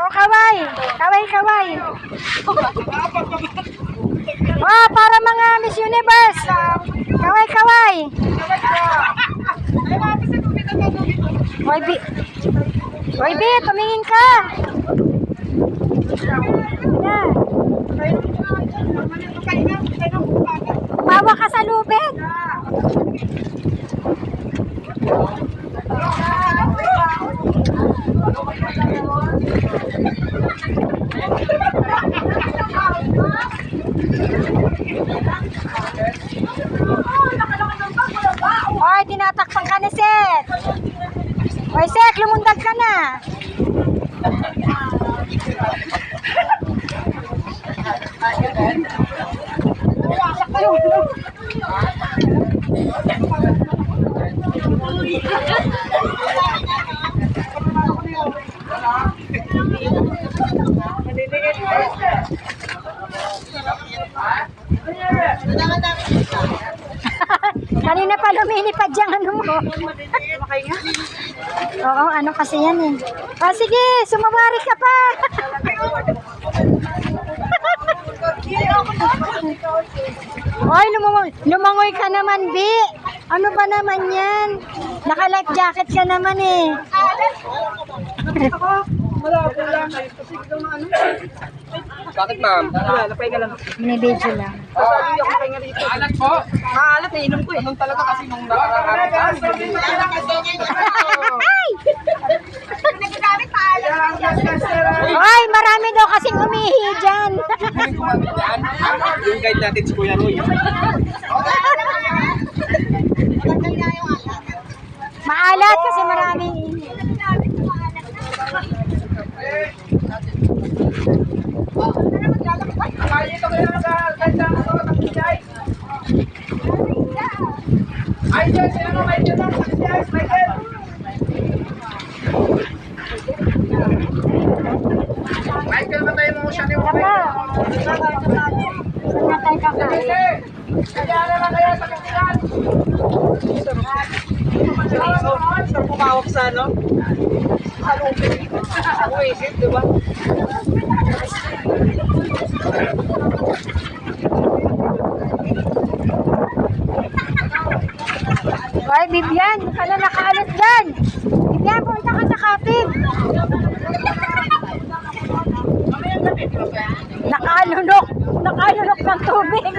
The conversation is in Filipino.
kaway. Kaway, kaway. Oh, para mga Miss Universe. Kaway, kaway. Hoy, Bi. Hoy, Bi, tumingin ka. Bawa ka sa lubid. Hoy, tinatakpan ka ni Seth. Hoy, Seth, lumundag ka na. Kanina pa lumilipad yung ano mo. Oo, ano kasi yan eh. Oh, sige, sumawari ka pa. Hoy, lumangoy ka naman, Bi. Ano ba naman yan? Naka-life jacket ka naman eh. Bakit, ma'am? Binibidyo lang. Alat po? Maalat, nainom ko eh. Nung talaga kasi nung nakakarapan. Ay! Ay, marami daw kasing umihi dyan. Yung guide natin si Kuya Roy. Maalat kasi maraming Ay, dyan, sila mo may dyan. Michael, matayin mo siya ni Michael. saan na tayo kakain? Kaya na lang kaya sa kasilan. Saan pumawak sa ano? Halupin. Uwisip, di ba? Hoy, Bibian, ka na nakaalat dyan. Bibian, punta ka sa kapig. Nakalunok ng tubig.